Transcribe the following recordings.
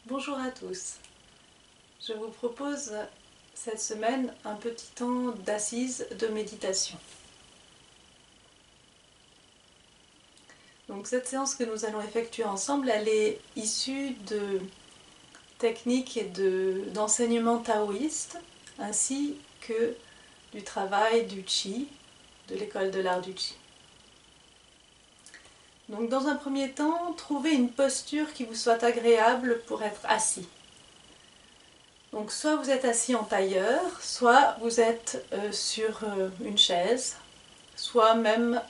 Bonjour à tous, je vous propose cette semaine un petit temps d'assise de méditation. Donc cette séance que nous allons effectuer ensemble, elle est issue de techniques et d'enseignements taoïstes ainsi que du travail du Qi, de l'école de l'art du Qi. Donc dans un premier temps, trouvez une posture qui vous soit agréable pour être assis. Donc soit vous êtes assis en tailleur, soit vous êtes sur une chaise, soit même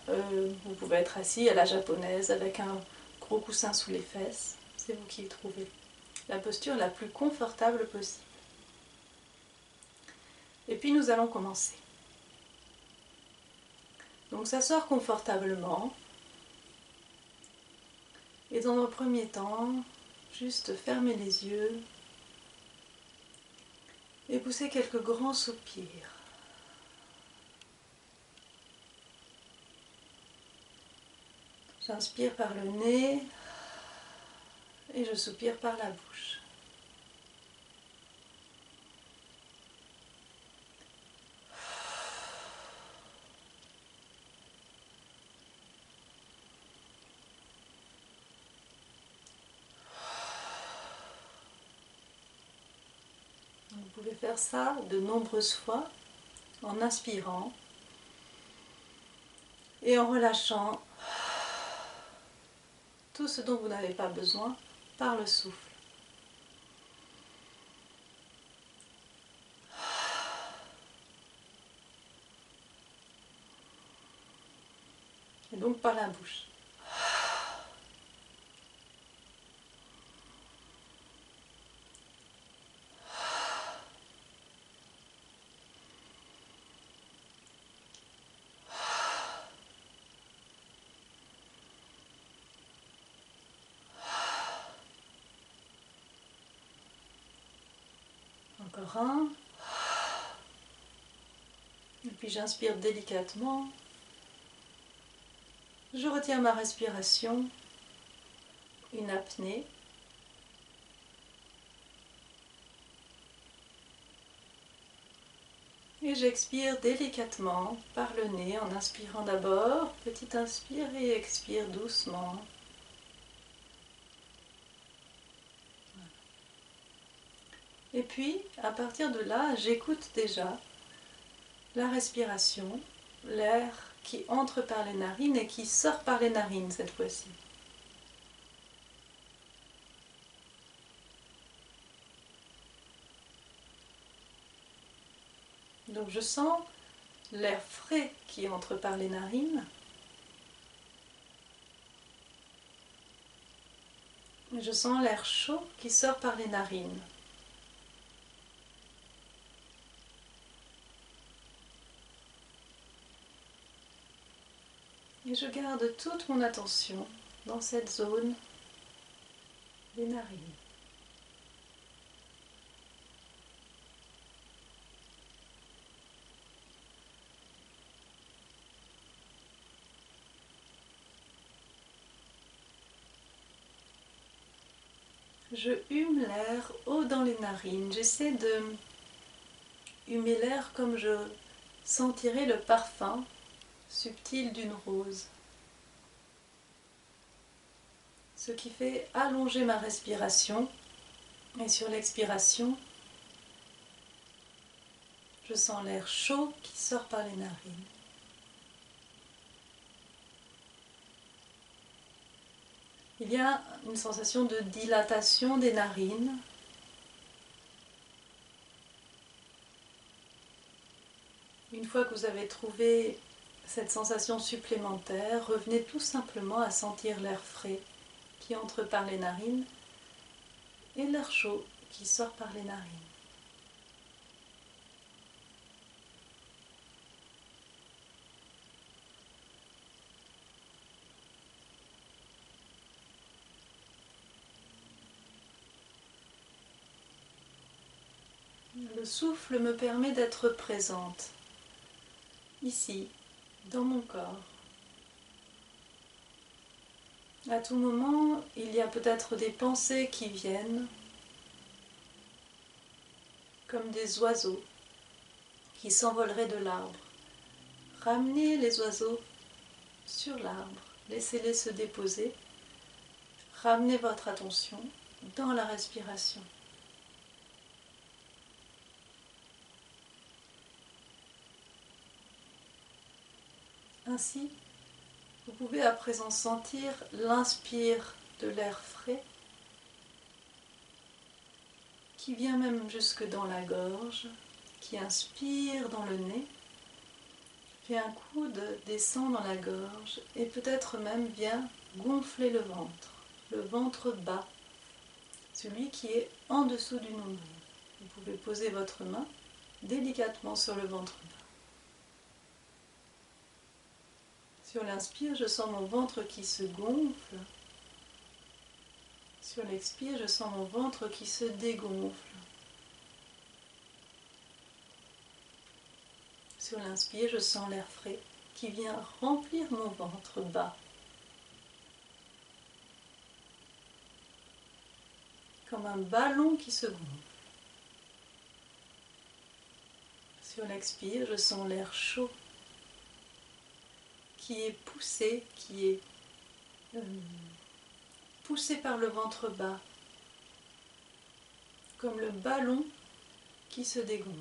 vous pouvez être assis à la japonaise avec un gros coussin sous les fesses. C'est vous qui trouvez la posture la plus confortable possible. Et puis nous allons commencer. Donc s'asseoir confortablement. Et dans un premier temps, juste fermer les yeux et pousser quelques grands soupirs. J'inspire par le nez et je soupire par la bouche. Vous pouvez faire ça de nombreuses fois en inspirant et en relâchant tout ce dont vous n'avez pas besoin par le souffle. Et donc par la bouche. Encore un. Et puis j'inspire délicatement. Je retiens ma respiration. Une apnée. Et j'expire délicatement par le nez en inspirant d'abord. Petit inspire et expire doucement. Et puis, à partir de là, j'écoute déjà la respiration, l'air qui entre par les narines et qui sort par les narines cette fois-ci. Donc je sens l'air frais qui entre par les narines. Et je sens l'air chaud qui sort par les narines. Et je garde toute mon attention dans cette zone des narines. Je hume l'air haut dans les narines. J'essaie de humer l'air comme je sentirais le parfum subtil d'une rose. Ce qui fait allonger ma respiration. Et sur l'expiration, je sens l'air chaud qui sort par les narines. Il y a une sensation de dilatation des narines. Une fois que vous avez trouvé cette sensation supplémentaire, revenez tout simplement à sentir l'air frais qui entre par les narines et l'air chaud qui sort par les narines. Le souffle me permet d'être présente, ici, dans mon corps. À tout moment, il y a peut-être des pensées qui viennent, comme des oiseaux qui s'envoleraient de l'arbre. Ramenez les oiseaux sur l'arbre, laissez-les se déposer. Ramenez votre attention dans la respiration. Ainsi, vous pouvez à présent sentir l'inspire de l'air frais qui vient même jusque dans la gorge, qui inspire dans le nez, puis un coude descend dans la gorge et peut-être même vient gonfler le ventre bas, celui qui est en dessous du nombril. Vous pouvez poser votre main délicatement sur le ventre bas. Sur l'inspire, je sens mon ventre qui se gonfle. Sur l'expire, je sens mon ventre qui se dégonfle. Sur l'inspire, je sens l'air frais qui vient remplir mon ventre bas. Comme un ballon qui se gonfle. Sur l'expire, je sens l'air chaud qui est poussé, poussé par le ventre bas, comme le ballon qui se dégonfle.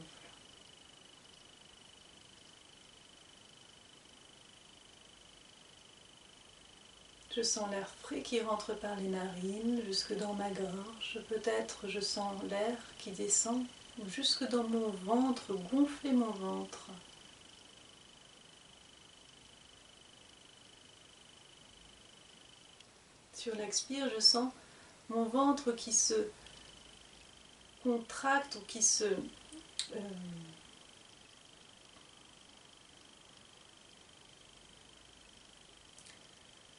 Je sens l'air frais qui rentre par les narines jusque dans ma gorge. Peut-être je sens l'air qui descend jusque dans mon ventre, gonfler mon ventre. Sur l'expire, je sens mon ventre qui se contracte ou qui se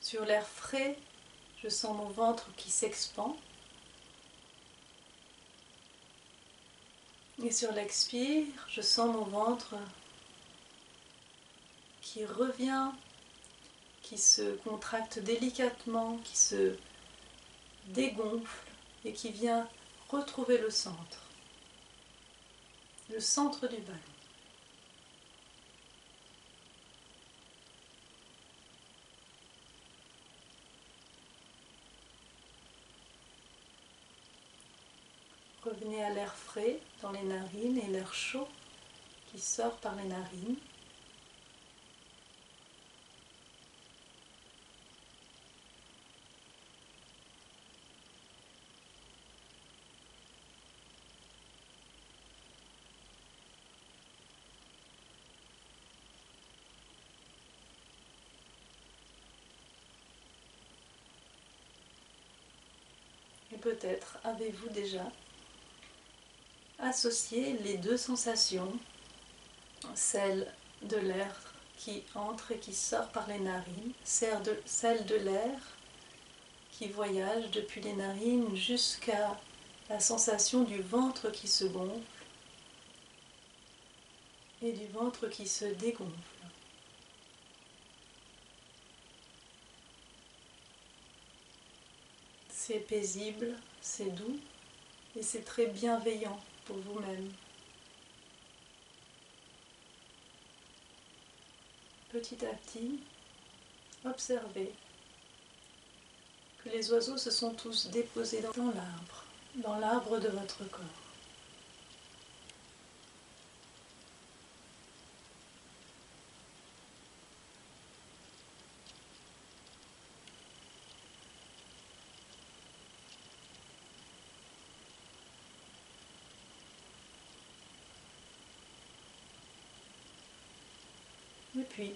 sur l'air frais, je sens mon ventre qui s'expand. Et sur l'expire, je sens mon ventre qui revient, qui se contracte délicatement, qui se dégonfle et qui vient retrouver le centre du ballon. Revenez à l'air frais dans les narines et l'air chaud qui sort par les narines. Et peut-être avez-vous déjà associé les deux sensations, celle de l'air qui entre et qui sort par les narines, celle de l'air qui voyage depuis les narines jusqu'à la sensation du ventre qui se gonfle et du ventre qui se dégonfle. C'est paisible, c'est doux et c'est très bienveillant pour vous-même. Petit à petit, observez que les oiseaux se sont tous déposés dans l'arbre de votre corps. Et puis,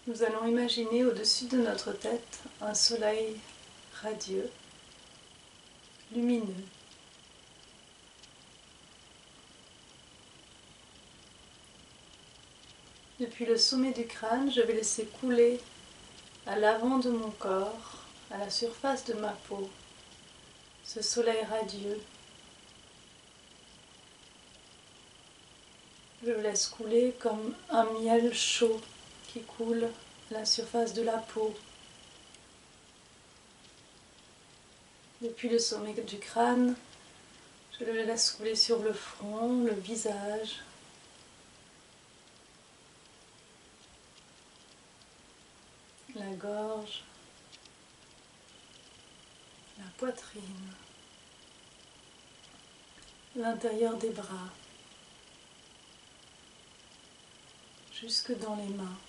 nous allons imaginer au-dessus de notre tête un soleil radieux, lumineux. Depuis le sommet du crâne, je vais laisser couler à l'avant de mon corps, à la surface de ma peau, ce soleil radieux. Je le laisse couler comme un miel chaud qui coule à la surface de la peau. Depuis le sommet du crâne, Je le laisse couler sur le front, le visage. La gorge, la poitrine, l'intérieur des bras, jusque dans les mains,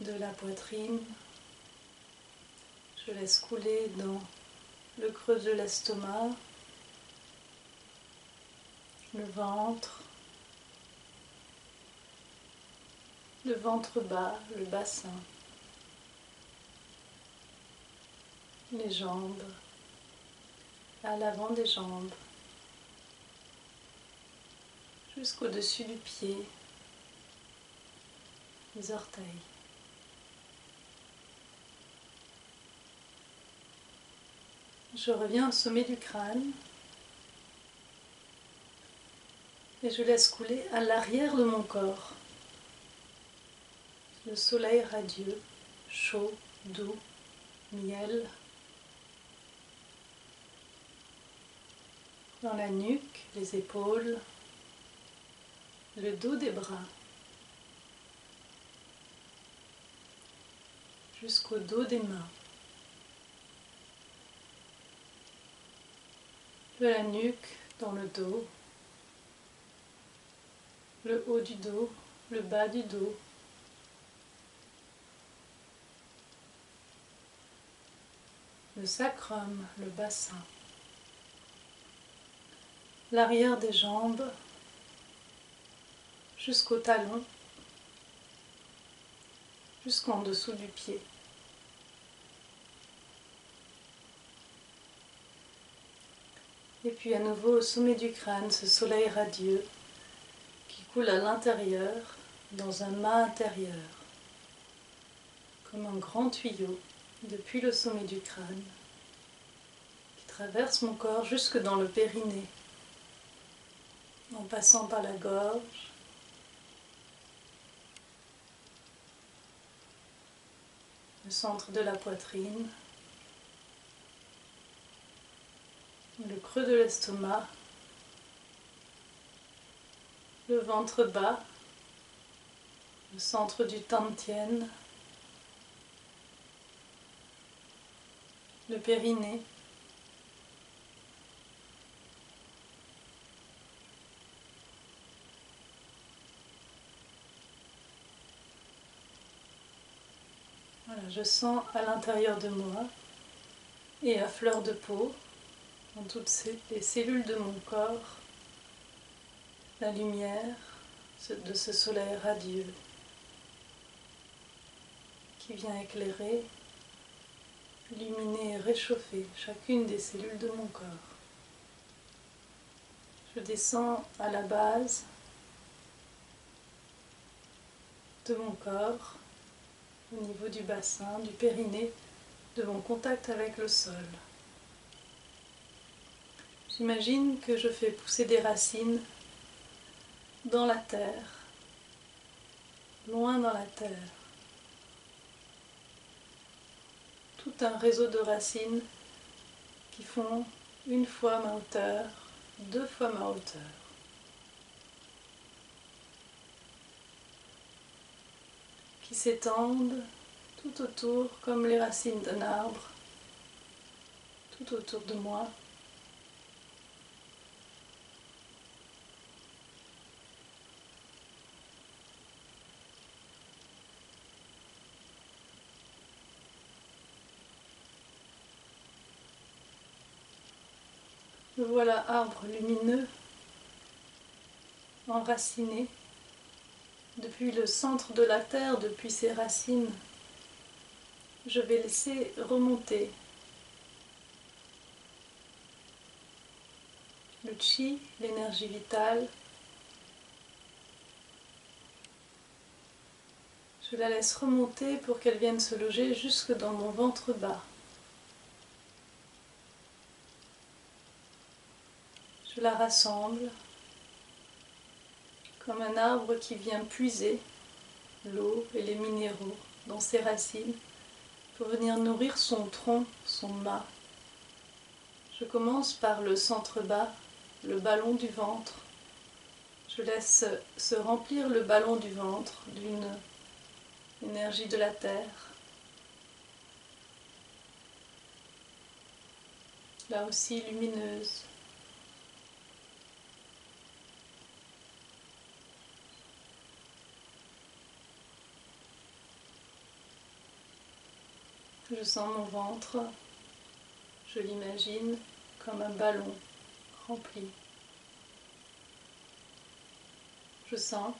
de la poitrine. Je laisse couler dans le creux de l'estomac, le ventre bas, le bassin, les jambes, à l'avant des jambes, jusqu'au-dessus du pied, les orteils. Je reviens au sommet du crâne et je laisse couler à l'arrière de mon corps le soleil radieux, chaud, doux, miel, dans la nuque, les épaules, le dos des bras, jusqu'au dos des mains, de la nuque dans le dos, le haut du dos, le bas du dos, le sacrum, le bassin, l'arrière des jambes jusqu'au talon, jusqu'en dessous du pied. Et puis à nouveau au sommet du crâne, ce soleil radieux qui coule à l'intérieur dans un mât intérieur, comme un grand tuyau depuis le sommet du crâne qui traverse mon corps jusque dans le périnée, en passant par la gorge, le centre de la poitrine, le creux de l'estomac, le ventre bas, le centre du Tantien, le périnée, voilà, je sens à l'intérieur de moi et à fleur de peau, dans toutes les cellules de mon corps, la lumière de ce soleil radieux qui vient éclairer, illuminer et réchauffer chacune des cellules de mon corps. Je descends à la base de mon corps, au niveau du bassin, du périnée, de mon contact avec le sol. J'imagine que je fais pousser des racines dans la terre, loin dans la terre. Tout un réseau de racines qui font une fois ma hauteur, 2 fois ma hauteur. Qui s'étendent tout autour comme les racines d'un arbre, tout autour de moi. Me voilà arbre lumineux, enraciné, depuis le centre de la terre, depuis ses racines. Je vais laisser remonter le chi, l'énergie vitale. Je la laisse remonter pour qu'elle vienne se loger jusque dans mon ventre bas. Je la rassemble comme un arbre qui vient puiser l'eau et les minéraux dans ses racines pour venir nourrir son tronc, son mât. Je commence par le centre bas, le ballon du ventre. Je laisse se remplir le ballon du ventre d'une énergie de la terre. Là aussi lumineuse. Je sens mon ventre, je l'imagine comme un ballon rempli. Je sens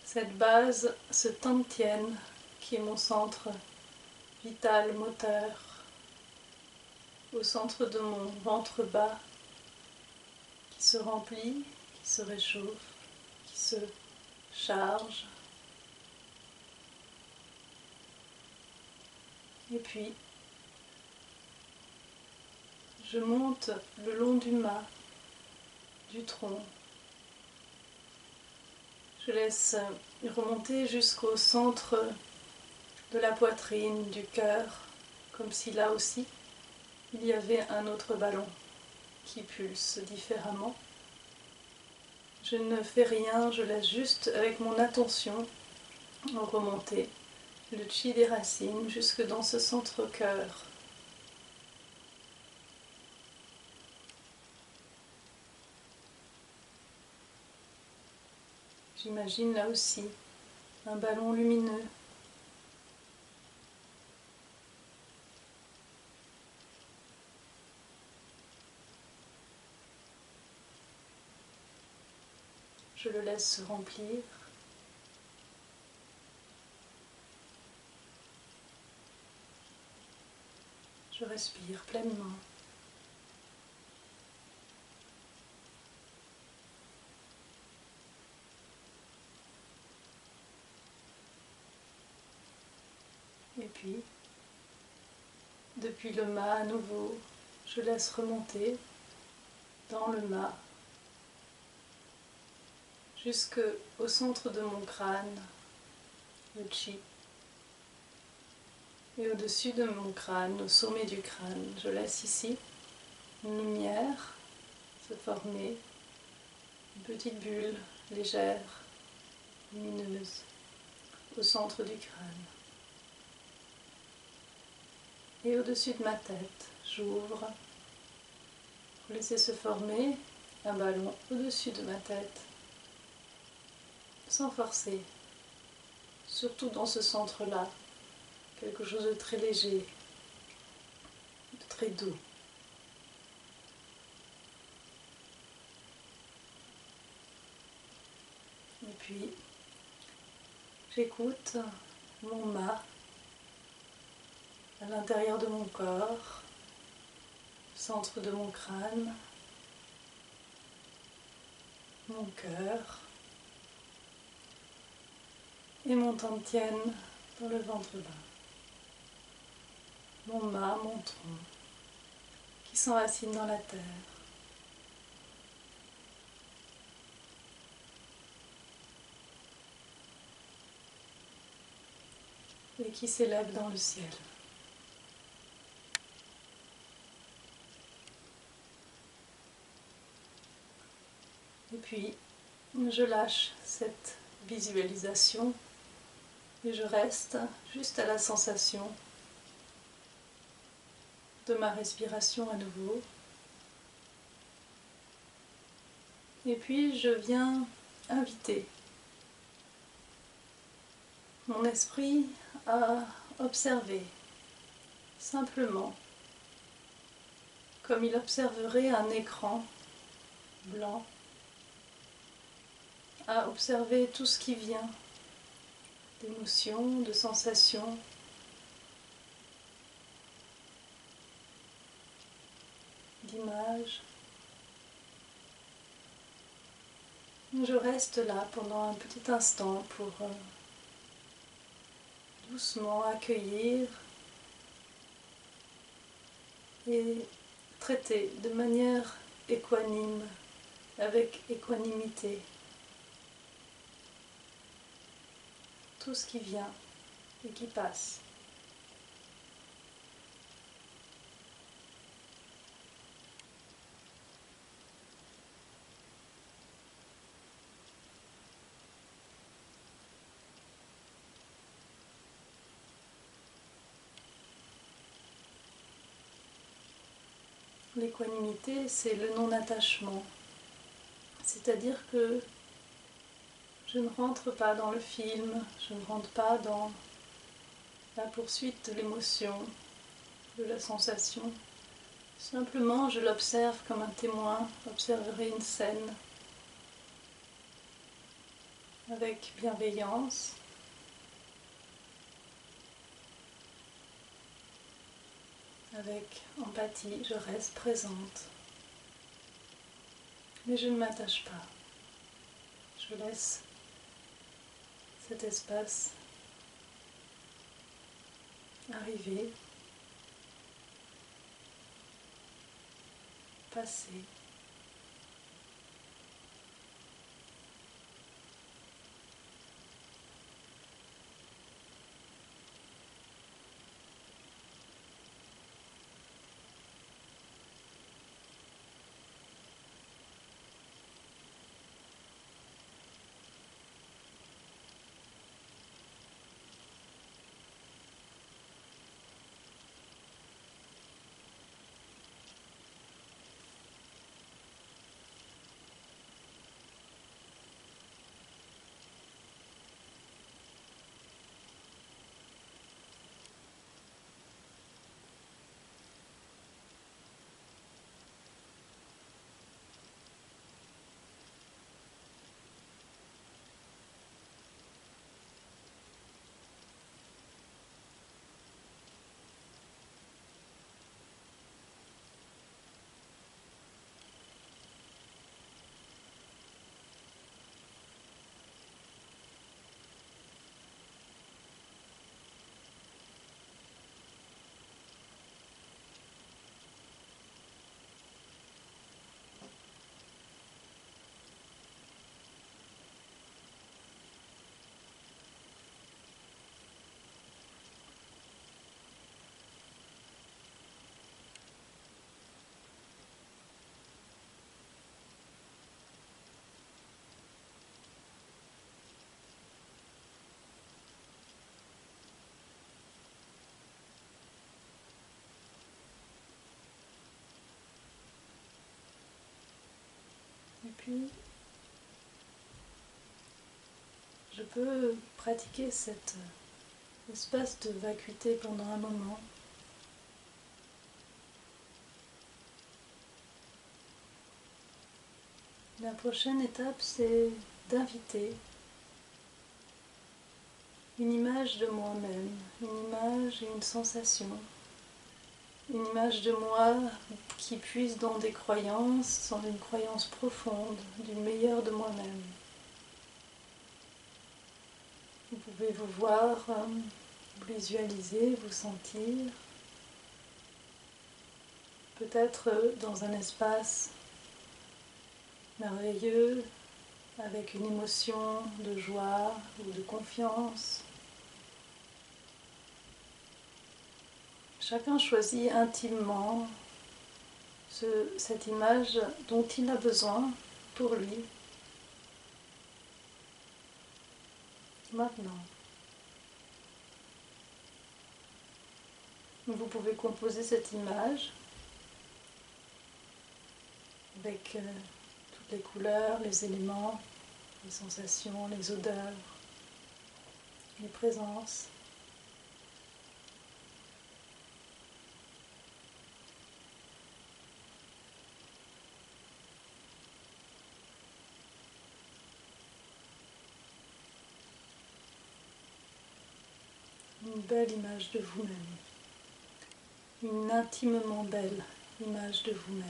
cette base, ce Tantien, qui est mon centre vital, moteur, au centre de mon ventre bas, qui se remplit, qui se réchauffe, qui se charge. Et puis, je monte le long du mât, du tronc. Je laisse remonter jusqu'au centre de la poitrine, du cœur, comme si là aussi, il y avait un autre ballon qui pulse différemment. Je ne fais rien, je laisse juste avec mon attention remonter le chi des racines jusque dans ce centre-cœur. J'imagine là aussi un ballon lumineux. Je le laisse se remplir. Je respire pleinement. Et puis, depuis le mât à nouveau, je laisse remonter dans le mât jusqu'au centre de mon crâne, le chi. Et au-dessus de mon crâne, au sommet du crâne, je laisse ici une lumière se former, une petite bulle légère, lumineuse, au centre du crâne. Et au-dessus de ma tête, j'ouvre pour laisser se former un ballon au-dessus de ma tête, sans forcer, surtout dans ce centre-là, quelque chose de très léger, de très doux. Et puis, j'écoute mon mât à l'intérieur de mon corps, centre de mon crâne, mon cœur et mon Tantien dans le ventre bas. Mon mât, mon tronc, qui s'enracine dans la terre. Et qui s'élève dans le ciel. Et puis, je lâche cette visualisation et je reste juste à la sensation de ma respiration à nouveau. Et puis, je viens inviter mon esprit à observer simplement comme il observerait un écran blanc, à observer tout ce qui vient d'émotions, de sensations, d'images. Je reste là pendant un petit instant pour doucement accueillir et traiter de manière équanime, avec équanimité, tout ce qui vient et qui passe. l'équanimité, c'est le non-attachement. C'est-à-dire que je ne rentre pas dans le film, je ne rentre pas dans la poursuite de l'émotion, de la sensation. Simplement, je l'observe comme un témoin observerait une scène avec bienveillance. Avec empathie, je reste présente. Mais je ne m'attache pas. Je laisse cet espace arriver, passer. Et puis, je peux pratiquer cet espace de vacuité pendant un moment. La prochaine étape, c'est d'inviter une image de moi-même, une image et une sensation. Une image de moi qui puise dans des croyances, dans une croyance profonde, du meilleur de moi-même. Vous pouvez vous voir, vous visualiser, vous sentir, peut-être dans un espace merveilleux, avec une émotion de joie ou de confiance. Chacun choisit intimement cette image dont il a besoin pour lui. Maintenant, vous pouvez composer cette image avec toutes les couleurs, les éléments, les sensations, les odeurs, les présences. Une belle image de vous-même, une intimement belle image de vous-même,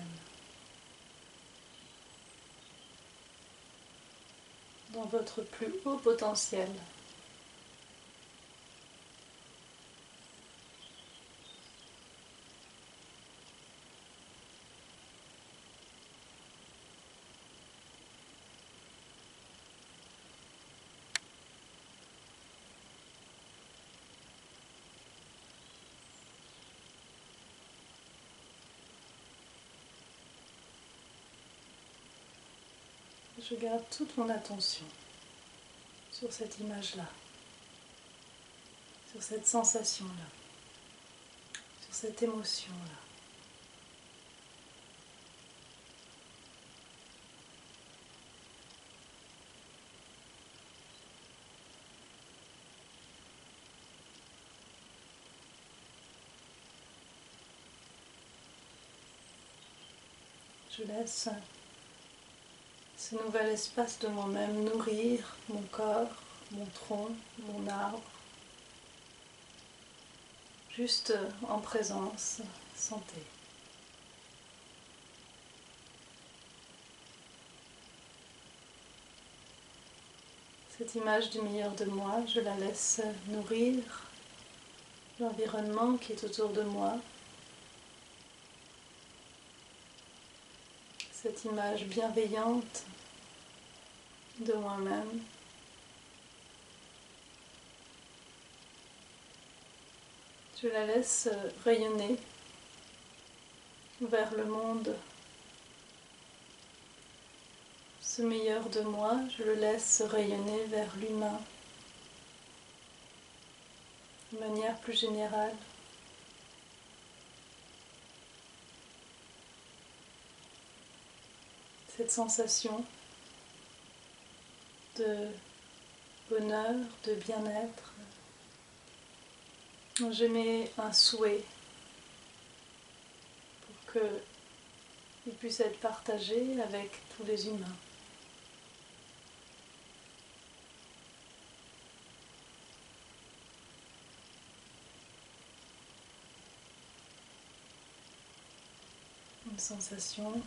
dans votre plus haut potentiel. Je garde toute mon attention sur cette image-là, sur cette sensation-là, sur cette émotion-là. Je laisse ce nouvel espace de moi-même nourrir mon corps, mon tronc, mon arbre, juste en présence, santé. Cette image du meilleur de moi, je la laisse nourrir l'environnement qui est autour de moi. Cette image bienveillante de moi-même. Je la laisse rayonner vers le monde. Ce meilleur de moi, je le laisse rayonner vers l'humain de manière plus générale. Cette sensation de bonheur, de bien-être. J'émets un souhait pour qu'il puisse être partagé avec tous les humains. Une sensation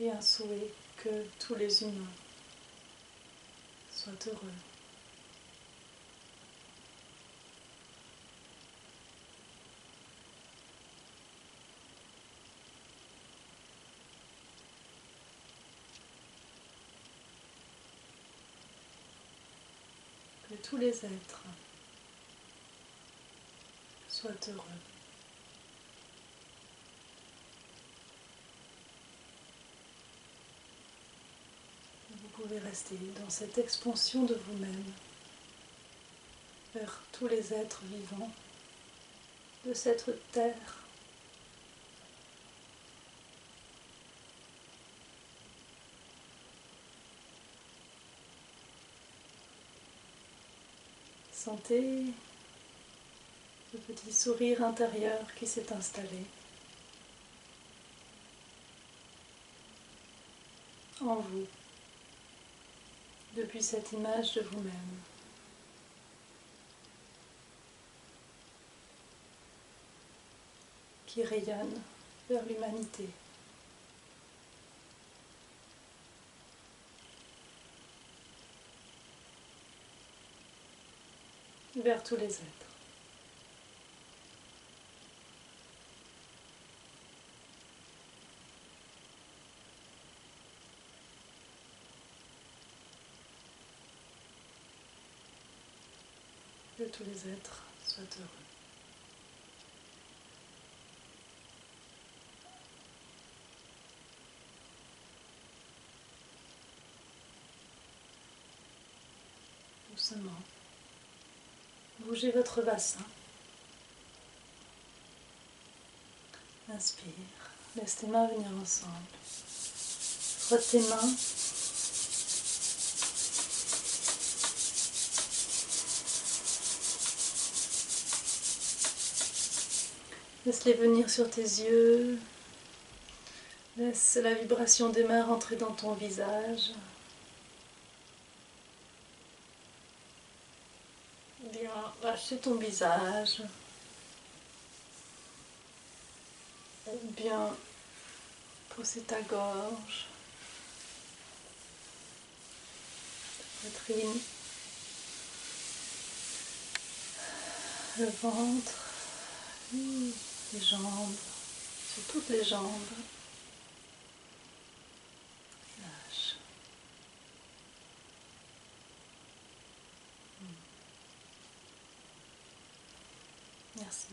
et un souhait que tous les humains soient heureux. Que tous les êtres soient heureux. Vous pouvez rester dans cette expansion de vous-même vers tous les êtres vivants de cette terre. Sentez le petit sourire intérieur qui s'est installé en vous depuis cette image de vous-même. Qui rayonne vers l'humanité. Vers tous les êtres. Que tous les êtres soient heureux. Doucement. Bougez votre bassin. Inspire. Laisse tes mains venir ensemble. Frotte tes mains. Laisse-les venir sur tes yeux. Laisse la vibration des mains rentrer dans ton visage. Bien, lâcher ton visage. Bien, poser ta gorge. Poitrine. Le ventre. Les jambes. Sur toutes les jambes. Lâche. Merci.